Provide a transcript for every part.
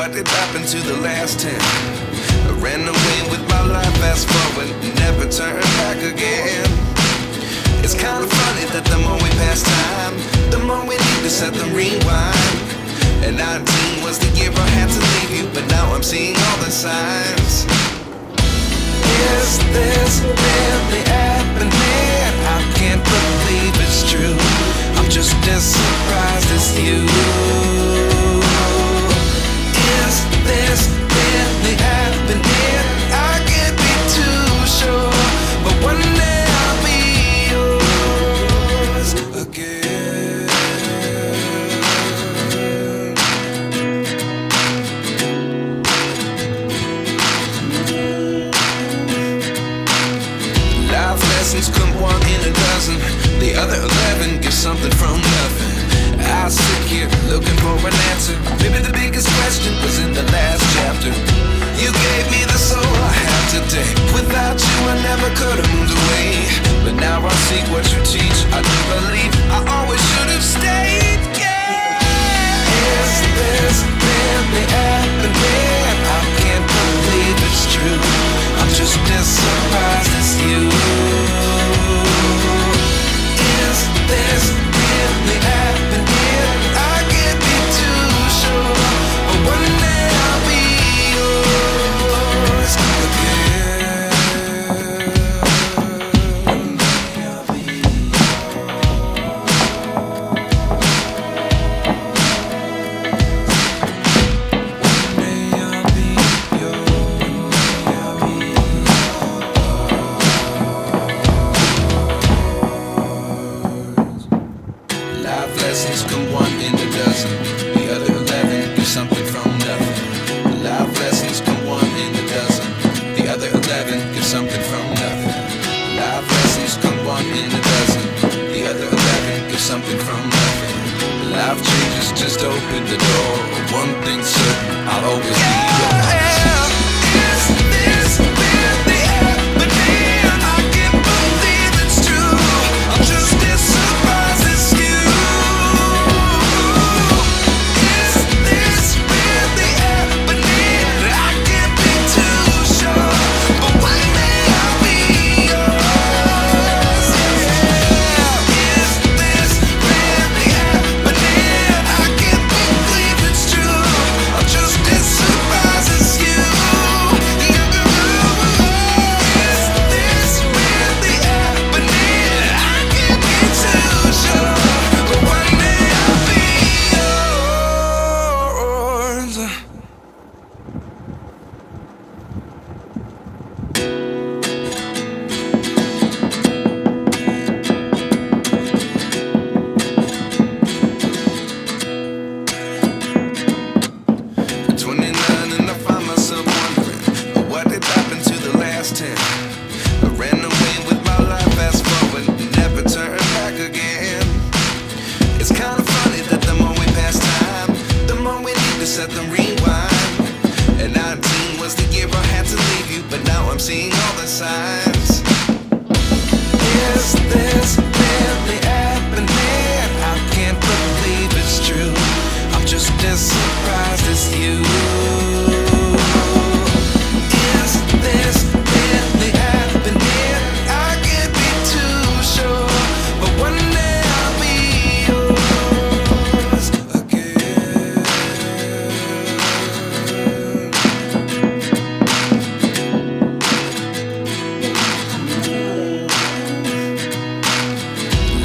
what did happen to the last 10? I ran away with my life, fast forward, never turn back again. It's kind of funny that the more we pass time, the more we need to set the rewind. And 19 was the year I had to leave you, but now I'm seeing all the signs. Is this really happening? I can't believe it's true. I'm just as surprised as you. Is this really happening? I can't be too sure, but one day I'll be yours again. Life lessons come one in a dozen. The other 11 give something from nothing. I sit here looking for an answer. Maybe the biggest question was in the last chapter. You gave me the soul I have today. Without you I never could have moved away. But now I see what you teach. I do believe I always should have stayed. Yeah. Is this really happening? I can't believe it's true. I'm just as surprised as you. Is this really happening? I can't be too sure, but one day I'll be yours again. One day I'll be lessons come one in a dozen. The other 11 give something from nothing. Life lessons come one in a dozen. The other 11 give something from nothing. Life lessons come one in a dozen. The other 11 give something from nothing. Life changes just open the door. One thing's certain, I'll always be yours. Is this really happening? I can't believe it's true. I'm just as surprised as you. Set the rewind. And 19 was the year I had to leave you, but now I'm seeing all the signs. Is this really happening? I can't believe it's true. I'm just as surprised as you. Is this really happening? I can't be too sure, but one day I'll be yours again.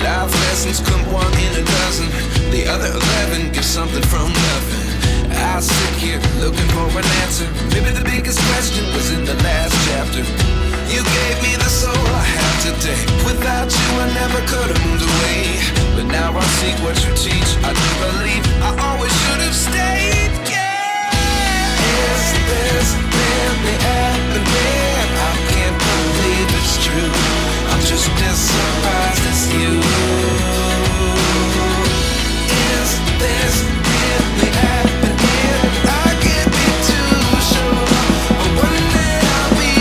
Life lessons come one in a dozen. The other 11 give something from nothing. I sit here looking for an answer. Maybe the biggest question was in the last chapter. You gave me the soul I have today. Without you I never could have moved away. But now I see what you teach. I do believe I always should have stayed. Yeah. Is this really happening? I can't believe it's true. I'm just as surprised as you. Is this really happening? I can't be too sure, but one day I'll be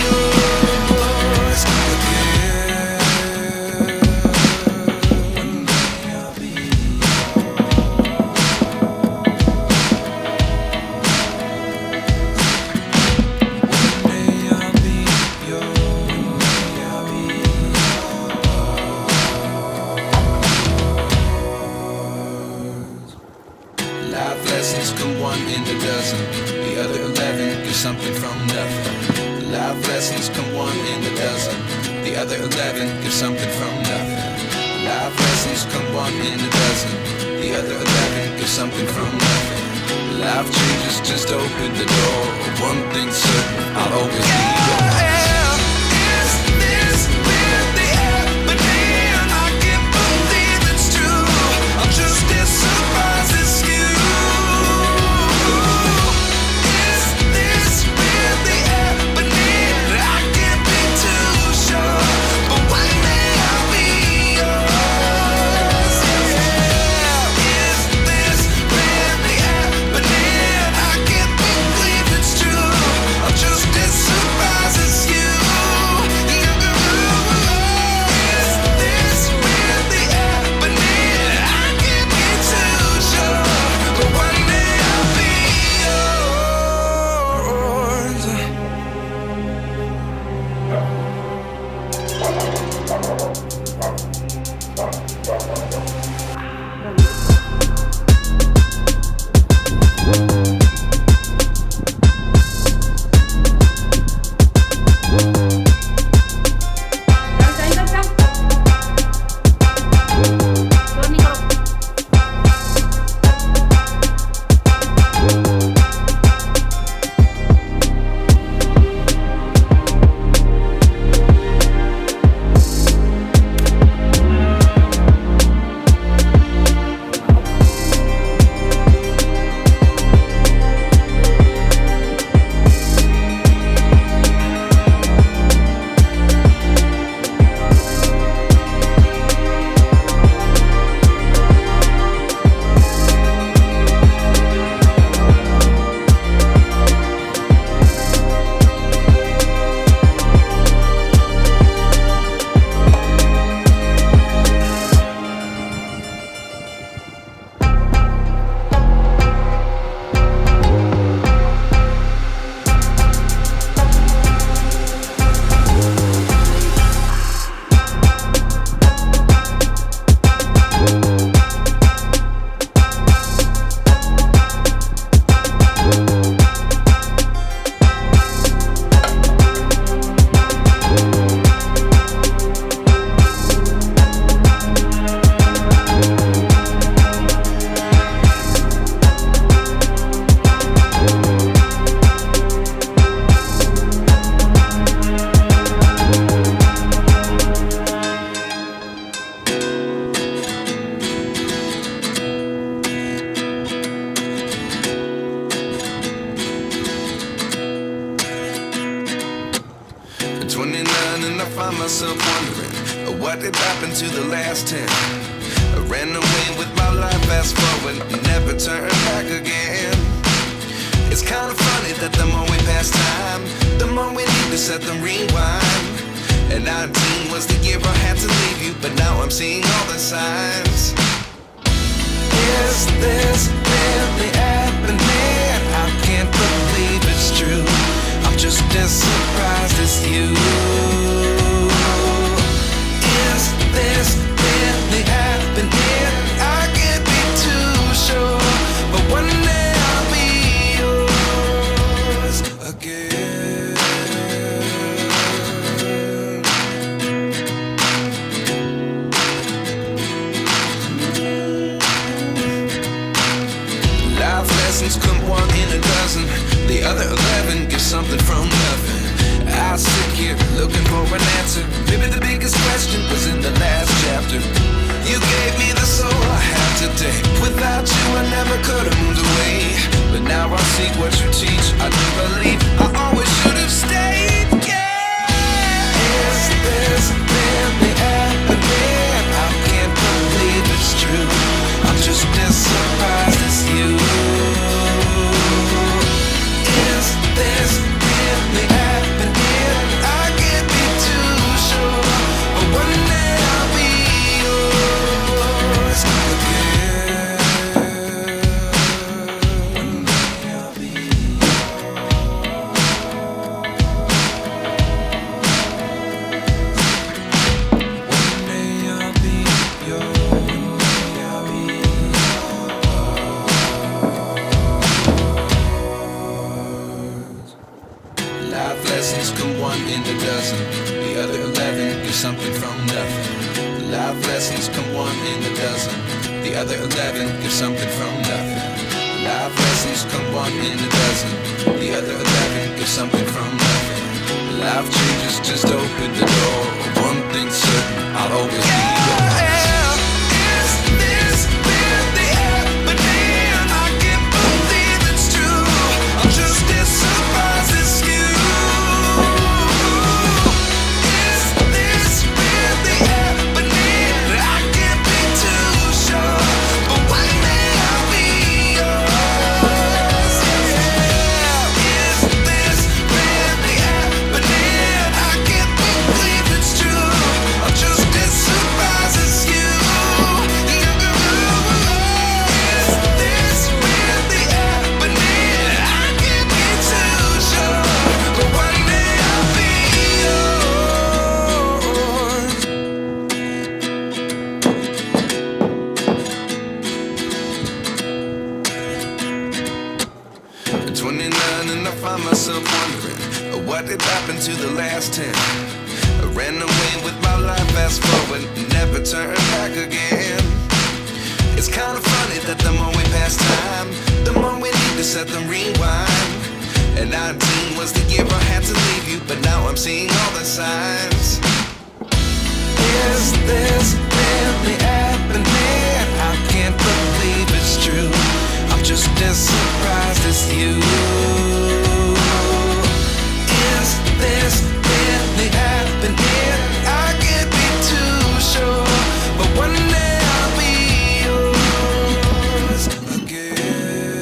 yours again. One day I'll be yours. a dozen. The other 11 get something from nothing. Life lessons come one in a dozen. The other 11 get something from nothing. Life lessons come one in a dozen. The other 11 get something from nothing. Life changes, just open the door. One thing's certain, I'll always be yours. Is this really happening? I can't believe it's true. I'm just as surprised as you. Is this really happening? I can't be too sure, but one day I'll be yours. Is this really happening? I can't believe it's true. I'm just as surprised as you. Is this really happening? I can't be too sure, but one day I'll be yours. At 29 and I find myself wondering what did happen to the last 10. I ran away with my life, fast forward, never turn back again. It's kind of funny that the more we pass time, the more we need to set the rewind. And 19 was the year I had to leave you, but now I'm seeing all the signs. Is this really happening? I can't believe it's true. I'm just as surprised as you. Is this really happening? I can't be too sure, but one day I'll be yours again. Life lessons come one in a dozen. The other 11 get something from nothing. I sit here looking for an answer. Maybe the biggest question was in the last chapter. You gave me the soul I have today. Without you I never could have moved away. But now I see what you teach. I do believe I always should have stayed. Yeah. Is this really happening? I can't believe it's true. I'm just as surprised as you. Is this really happening? I can't be too sure, but one day I'll be yours again. One day I'll be yours. in a dozen. The other 11 get something from nothing. Life lessons come one in a dozen. The other 11 get something from nothing. Life lessons come one in a dozen. The other 11 get something from nothing. Life changes just open the door. One thing's certain, I'll always be yours. Is this really happening? I can't believe it's true. I'm just as surprised as you. Is this really happening? I can't be too sure, but one day I'll be yours. Is this really happening? I can't believe it's true. I'm just as surprised as you. Is this really happening? I can't be too sure, but one day I'll be yours. At 29 and I find myself wondering what did happen to the last 10. I ran away with my life, fast forward, never turn back again. It's kind of funny that the more we pass time, the more we need to set the rewind. And 19 was the year I had to leave you, but now I'm seeing all the signs. Is this really happening? I can't believe it's true. I'm just as surprised as you. Is this really happening? I can't be too sure, but one day I'll be yours again.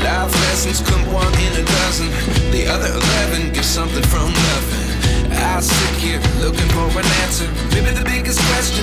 Life lessons come one in a dozen. The other 11 get something from nothing. I sit here looking for an answer. Maybe the biggest question